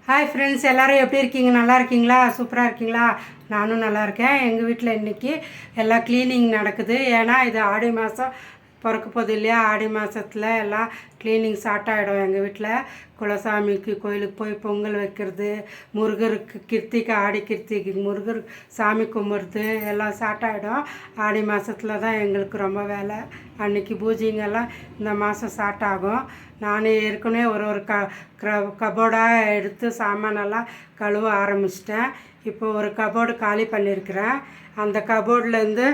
Hi friends, எல்லோரும் எப்படி இருக்கீங்க? நல்லா இருக்கீங்களா? சூப்பராக இருக்கீங்களா? நானும் நல்லா இருக்கேன். எங்கள் வீட்டில் இன்றைக்கி எல்லாம் க்ளீனிங் நடக்குது. ஏன்னா இது ஆடி மாதம் பிறக்க போகுது இல்லையா? ஆடி மாதத்தில் எல்லாம் க்ளீனிங் ஸ்டார்ட் ஆகிடும். எங்கள் வீட்டில் குலசாமிக்கு கோயிலுக்கு போய் பொங்கல் வைக்கிறது, முருகருக்கு கிருத்திகை, ஆடி கிருத்திகை முருகர் சாமி கும்பிட்றது எல்லாம் ஸ்டார்ட் ஆகிடும். ஆடி மாதத்தில் தான் எங்களுக்கு ரொம்ப வேலை. அன்றைக்கி பூஜைங்கெல்லாம் இந்த மாதம் ஸ்டார்ட் ஆகும். நான் ஏற்கனவே ஒரு கபோர்டாக எடுத்து சாமானெல்லாம் கழுவ ஆரம்பிச்சிட்டேன். இப்போ ஒரு கபோர்டு காலி பண்ணியிருக்கிறேன். அந்த கபோர்ட்லேருந்து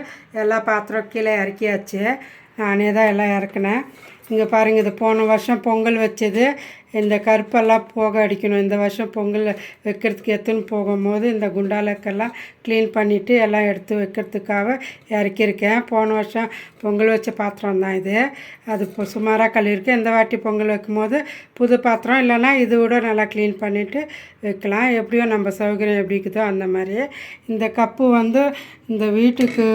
எல்லா பாத்திரம் கீழே இறக்கியாச்சு. நானே தான் எல்லாம் இறக்குனேன். இங்கே பாருங்கள், இது போன வருஷம் பொங்கல் வச்சது. இந்த கருப்பெல்லாம் போக அடிக்கணும். இந்த வருஷம் பொங்கல் வைக்கிறதுக்கு எடுத்துன்னு போகும்போது இந்த குண்டாலக்கெல்லாம் க்ளீன் பண்ணிவிட்டு எல்லாம் எடுத்து வைக்கிறதுக்காக இறக்கியிருக்கேன். போன வருஷம் பொங்கல் வச்ச பாத்திரம் தான் இது. அது இப்போ சுமாராக கழுவிருக்கேன். இந்த வாட்டி பொங்கல் வைக்கும்போது புது பாத்திரம் இல்லைன்னா இது விட நல்லா க்ளீன் பண்ணிவிட்டு வைக்கலாம். எப்படியோ நம்ம சௌகரியம் எப்படி இருக்குதோ அந்த மாதிரி. இந்த கப்பு வந்து இந்த வீட்டுக்கு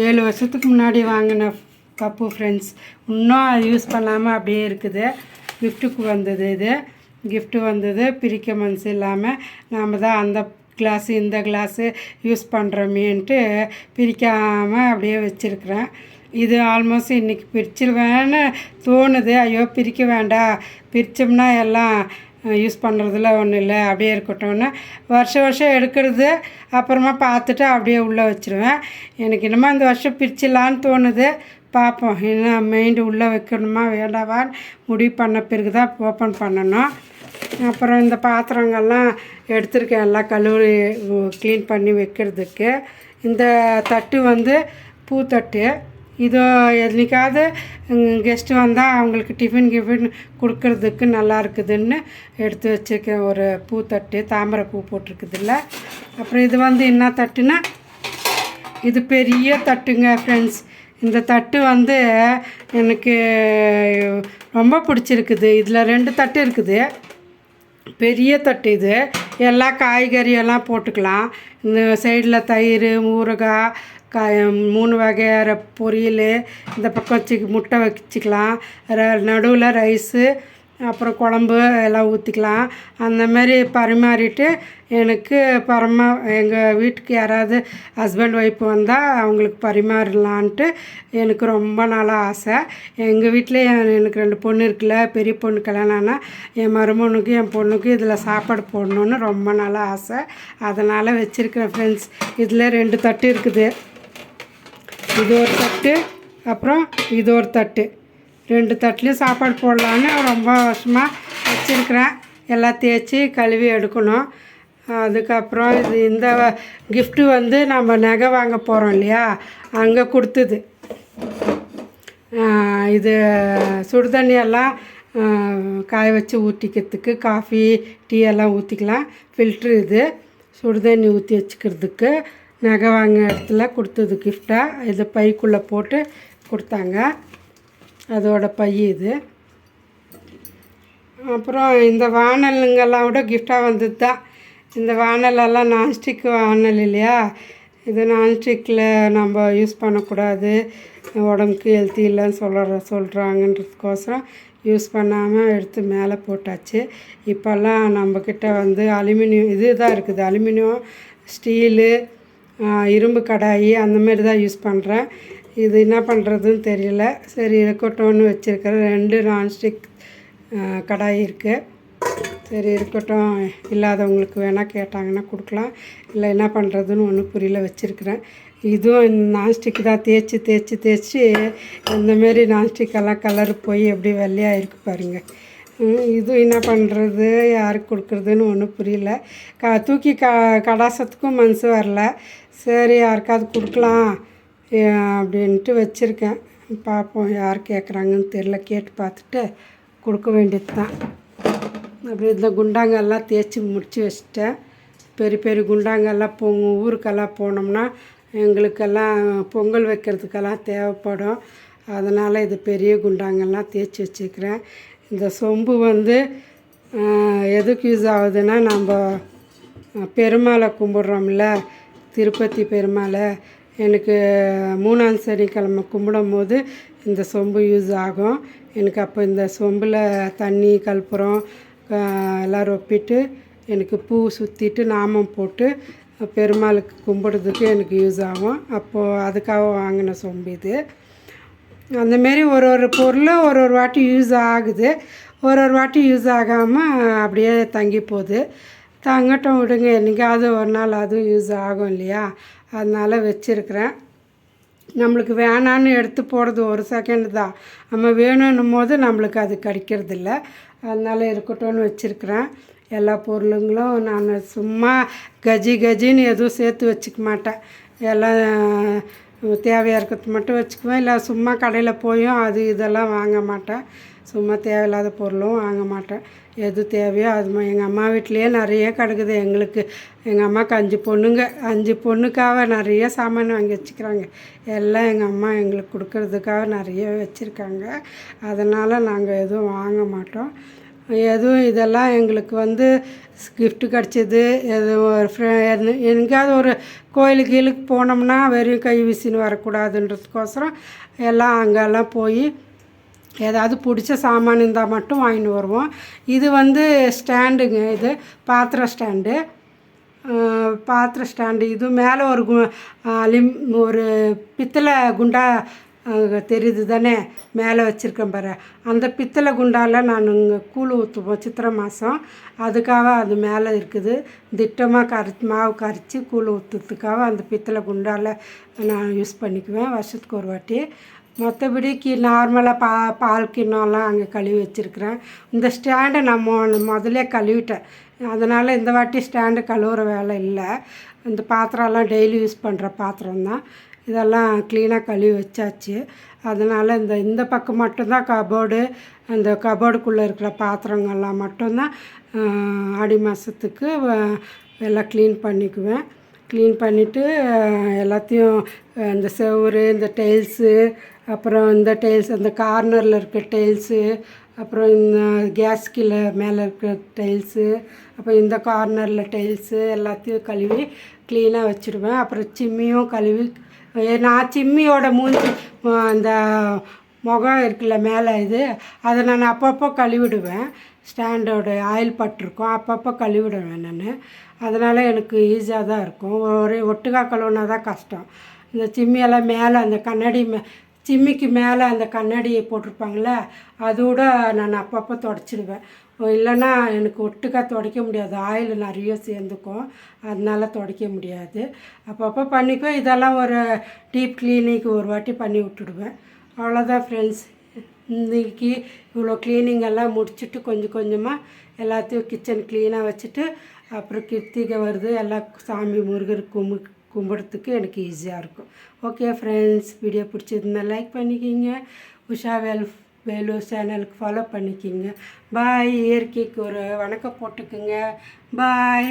7 வருஷத்துக்கு முன்னாடி வாங்கின கப்பு ஃப்ரெண்ட்ஸ். இன்னும் அது யூஸ் பண்ணாமல் அப்படியே இருக்குது. கிஃப்ட்டுக்கு வந்தது இது. கிஃப்ட்டு வந்தது பிரிக்க மனசு இல்லாமல் நாம் தான் அந்த கிளாஸு இந்த கிளாஸு யூஸ் பண்ணுறோமேன்ட்டு பிரிக்காமல் அப்படியே வச்சுருக்குறேன். இது ஆல்மோஸ்ட் இன்றைக்கி பிரிச்சிருவேன்னு தோணுது. ஐயோ பிரிக்க வேண்டாம், பிரித்தோம்னா எல்லாம் யூஸ் பண்ணுறதுல ஒன்றும் இல்லை, அப்படியே இருக்கட்டும்னு வருஷம் எடுக்கிறது. அப்புறமா பார்த்துட்டு அப்படியே உள்ளே வச்சுருவேன். எனக்கு இன்னமும் இந்த வருஷம் பிரிச்சிடலான்னு தோணுது. பார்ப்போம், என்ன மெயின்டு உள்ளே வைக்கணுமா வேண்டாவான்னு முடிவு பண்ண பிறகு தான் ஓப்பன் பண்ணணும். அப்புறம் இந்த பாத்திரங்கள்லாம் எடுத்துருக்கேன் எல்லாம் கழுவி க்ளீன் பண்ணி வைக்கிறதுக்கு. இந்த தட்டு வந்து பூத்தட்டு. இது என்னைக்காவது கெஸ்ட்டு வந்தால் அவங்களுக்கு டிஃபின் கொடுக்கறதுக்கு நல்லா இருக்குதுன்னு எடுத்து வச்சுருக்கேன். ஒரு பூத்தட்டு, தாமரை பூ போட்டிருக்குதுல்ல. அப்புறம் இது வந்து என்ன தட்டுன்னா, இது பெரிய தட்டுங்க ஃப்ரெண்ட்ஸ். இந்த தட்டு வந்து எனக்கு ரொம்ப பிடிச்சிருக்குது. இதில் 2 தட்டு இருக்குது. பெரிய தட்டு இது. எல்லா காய்கறியெல்லாம் போட்டுக்கலாம். இந்த சைடில் தயிர், ஊறுகாய், 3 வகையான பொரியல், இந்த பக்கம் முட்டை வச்சுக்கலாம். நடுவில் ரைஸு, அப்புறம் குழம்பு எல்லாம் ஊற்றிக்கலாம். அந்தமாரி பரிமாறிட்டு எனக்கு எங்கள் வீட்டுக்கு யாராவது ஹஸ்பண்ட் ஒய்ஃப் வந்தால் அவங்களுக்கு பரிமாறலான்ட்டு எனக்கு ரொம்ப நாளாக ஆசை. எங்கள் வீட்டில் எனக்கு 2 பொண்ணு இருக்குல்ல. பெரிய பொண்ணு கல்யாணம் ஆனால் என் மருமகனுக்கும் என் பொண்ணுக்கும் இதில் சாப்பாடு போடணுன்னு ரொம்ப நாளாக ஆசை. அதனால் வச்சுருக்கிறேன் ஃப்ரெண்ட்ஸ். இதில் 2 தட்டு இருக்குது. இது ஒரு தட்டு, அப்புறம் இது ஒரு தட்டு. 2 தட்டுலேயும் சாப்பாடு போடலான்னு ரொம்ப வருஷமாக வச்சுருக்கிறேன். எல்லாம் தேய்ச்சி கழுவி எடுக்கணும். அதுக்கப்புறம் இந்த கிஃப்ட்டு வந்து நம்ம நகை வாங்க போகிறோம் இல்லையா, அங்கே கொடுத்தது. இது சுடுதண்ணியெல்லாம் காய வச்சு ஊற்றிக்கிறதுக்கு, காஃபி டீ எல்லாம் ஊற்றிக்கலாம். ஃபில்ட்ரு இது. சுடுதண்ணி ஊற்றி வச்சுக்கிறதுக்கு நகை வாங்க இடத்துல கொடுத்தது கிஃப்டாக. இது பைக்குள்ளே போட்டு கொடுத்தாங்க. அதோட பை இது. அப்புறம் இந்த வானலுங்கெல்லாம் விட கிஃப்டாக வந்தது தான். இந்த வானலெல்லாம் நான்ஸ்டிக் வானல் இல்லையா. இது நான்ஸ்டிக்கில் நம்ம யூஸ் பண்ணக்கூடாது, உடம்புக்கு ஹெல்த்தி இல்லைன்னு சொல்கிறாங்கன்றதுக்கோசரம் யூஸ் பண்ணாமல் எடுத்து மேலே போட்டாச்சு. இப்போல்லாம் நம்மக்கிட்ட வந்து அலுமினியம் இது தான் இருக்குது. அலுமினியம், ஸ்டீலு, இரும்பு கடாயி அந்தமாரி தான் யூஸ் பண்ணுறேன். இது என்ன பண்ணுறதுன்னு தெரியல. சரி இருக்கட்டும்னு வச்சுருக்கிறேன். 2 நான்ஸ்டிக் கடாய் இருக்குது. சரி இருக்கட்டும், இல்லாதவங்களுக்கு வேணால் கேட்டாங்கன்னா கொடுக்கலாம். இல்லை என்ன பண்ணுறதுன்னு ஒன்றும் புரியல வச்சுருக்கிறேன். இதுவும் நான்ஸ்டிக் தான். தேய்ச்சி இந்தமாரி நான்ஸ்டிக்கெல்லாம் கலர் போய் எப்படி வெள்ளையாக இருக்குது பாருங்கள். இதுவும் என்ன பண்ணுறது, யாருக்கு கொடுக்குறதுன்னு ஒன்றும் புரியல. தூக்கி கடாசத்துக்கும் மனசு வரல. சரி யாருக்காவது கொடுக்கலாம் அப்படின்ட்டு வச்சுருக்கேன். பார்ப்போம், யார் கேட்குறாங்கன்னு தெரில. கேட்டு பார்த்துட்டு கொடுக்க வேண்டியது தான். அப்படி இந்த குண்டாங்கெல்லாம் தேய்ச்சி முடித்து வச்சுட்டேன். பெரிய குண்டாங்கெல்லாம் ஊருக்கெல்லாம் போனோம்னா எங்களுக்கெல்லாம் பொங்கல் வைக்கிறதுக்கெல்லாம் தேவைப்படும். அதனால் இது பெரிய குண்டாங்கெல்லாம் தேய்ச்சி வச்சுக்கிறேன். இந்த சொம்பு வந்து எதுக்கு யூஸ் ஆகுதுன்னா, நம்ம பெருமாளை கும்பிட்றோம்ல, திருப்பதி பெருமாளை. எனக்கு 3ஆம் சனிக்கிழமை கும்பிடும் போது இந்த சொம்பு யூஸ் ஆகும் எனக்கு. அப்போ இந்த சொம்பில் தண்ணி, கற்பூரம், எல்லாம் ரொப்பிட்டு எனக்கு பூ சுற்றிட்டு நாமம் போட்டு பெருமாளுக்கு கும்பிடுறதுக்கு எனக்கு யூஸ் ஆகும். அப்போது அதுக்காக வாங்கின சொம்பு இது. அந்தமாரி ஒரு பொருள் ஒரு வாட்டி யூஸ் ஆகுது, ஒரு வாட்டி யூஸ் ஆகாமல் அப்படியே தங்கி போகுது. தங்கட்டும் விடுங்க, என்றைக்காவது ஒரு நாள் அதுவும் யூஸ் ஆகும் இல்லையா? அதனால் வச்சுருக்கிறேன். நம்மளுக்கு வேணான்னு எடுத்து போடுறது ஒரு செகண்ட் தான், நம்ம வேணும்னும் போது நம்மளுக்கு அது கிடைக்கிறதில்ல. அதனால் இருக்கட்டும்னு வச்சுருக்கிறேன். எல்லா பொருளுங்களும் நான் சும்மா கஜின்னு எதுவும் சேர்த்து வச்சுக்க மாட்டேன். எல்லாம் தேவையாக இருக்கிறது மட்டும் வச்சுக்குவேன். இல்லை சும்மா கடையில் போயும் அது இதெல்லாம் வாங்க மாட்டேன். சும்மா தேவையில்லாத பொருளும் வாங்க மாட்டேன். எது தேவையோ அது எங்கள் அம்மா வீட்லேயே நிறைய கிடக்குது. எங்கள் அம்மாவுக்கு 5 பொண்ணுங்க, 5 பொண்ணுக்காக நிறைய சாமான் வாங்கி வச்சுக்கிறாங்க. எல்லாம் எங்கள் அம்மா எங்களுக்கு கொடுக்கறதுக்காக நிறைய வச்சுருக்காங்க. அதனால் நாங்கள் எதுவும் வாங்க மாட்டோம். எதுவும் இதெல்லாம் எங்களுக்கு கிஃப்ட்டு கிடச்சிது. எதுவும் ஒரு எங்கேயாவது ஒரு கோயிலுக்கு போனோம்னா வெறும் கை வீசின்னு வரக்கூடாதுன்றதுக்கோசரம் எல்லாம் அங்கெல்லாம் போய் ஏதாவது பிடிச்ச சாமான் இருந்தால் மட்டும் வாங்கின்னு வருவோம். இது ஸ்டாண்டுங்க, இது பாத்திர ஸ்டாண்டு. இது மேலே ஒரு பித்தளை குண்டா தெரியுது தானே, மேலே வச்சுருக்கேன் பாரு. அந்த பித்தளை குண்டாவில் நான் இங்கே கூழ் ஊற்றுவோம் சித்திரை மாதம். அதுக்காக அது மேலே இருக்குது. திட்டமாக மாவு கரைச்சி கூழ் ஊற்றுறதுக்காக அந்த பித்தளை குண்டாவில் நான் யூஸ் பண்ணிக்குவேன் வருஷத்துக்கு ஒரு வாட்டி. மற்றபடி நார்மலாக பால் கிண்ணம்லாம் அங்கே கழுவி வச்சுருக்கிறேன். இந்த ஸ்டாண்டை நான் முதல்ல கழுவிட்டேன். அதனால் இந்த வாட்டி ஸ்டாண்டு கழுவுற வேலை இல்லை. இந்த பாத்திரம்லாம் டெய்லி யூஸ் பண்ணுற பாத்திரம்தான். இதெல்லாம் க்ளீனாக கழுவி வச்சாச்சு. அதனால் இந்த பக்கம் மட்டும்தான் கபோர்டு, அந்த கபோர்டுக்குள்ளே இருக்கிற பாத்திரங்கள்லாம் மட்டும்தான் ஆடி மாதத்துக்கு எல்லாம் க்ளீன் பண்ணிக்குவேன். க்ளீன் பண்ணிவிட்டு எல்லாத்தையும் இந்த செவுரு, இந்த டைல்ஸு, அப்புறம் இந்த டைல்ஸ், அந்த கார்னரில் இருக்க டைல்ஸு, அப்புறம் இந்த கேஸ் கீழே மேலே இருக்கிற டைல்ஸு, அப்புறம் இந்த கார்னரில் டைல்ஸு எல்லாத்தையும் கழுவி க்ளீனாக வச்சுடுவேன். அப்புறம் சிம்மியும் கழுவி, நான் சிம்மியோட மூஞ்சி அந்த முகம் இருக்குல்ல மேலே அதை நான் அப்பப்போ கழுவிடுவேன். ஸ்டாண்டோட ஆயில் பட்டிருக்கும், அப்பப்போ கழுவிடுவேன் நான். அதனால் எனக்கு ஈஸியாக தான் இருக்கும். ஒரே ஒட்டுக்கா கழுவுனா தான் கஷ்டம். இந்த சிம்மியெல்லாம் மேலே அந்த கண்ணாடி சிம்மிக்கு மேலே அந்த கண்ணாடியை போட்டிருப்பாங்களே, அதோட நான் அப்பப்போ துடைச்சிடுவேன். இல்லைன்னா எனக்கு ஒட்டுக்கா துடைக்க முடியாது, ஆயில் நிறைய சேர்ந்துக்கும். அதனால துடைக்க முடியாது. அப்பப்போ பண்ணிக்குவேன். இதெல்லாம் ஒரு டீப் கிளீனிங்க்கு ஒரு வாட்டி பண்ணி விட்டுடுவேன். அவ்வளோதான் ஃப்ரெண்ட்ஸ். இன்றைக்கி இவ்வளோ க்ளீனிங் எல்லாம் முடிச்சுட்டு கொஞ்சம் கொஞ்சமாக எல்லாத்தையும் கிச்சன் க்ளீனாக வச்சுட்டு, அப்புறம் கிருத்திகை வருது, எல்லாம் சாமி முருகருக்கு கும்பிட்றதுக்கு எனக்கு ஈஸியாக இருக்கும். ஓகே ஃப்ரெண்ட்ஸ், வீடியோ பிடிச்சிருந்தா லைக் பண்ணிக்கிங்க. உஷா வேலு சேனலுக்கு ஃபாலோ பண்ணிக்கிங்க. பாய். இயற்கைக்கு ஒரு வணக்கம் போட்டுக்குங்க. பாய்.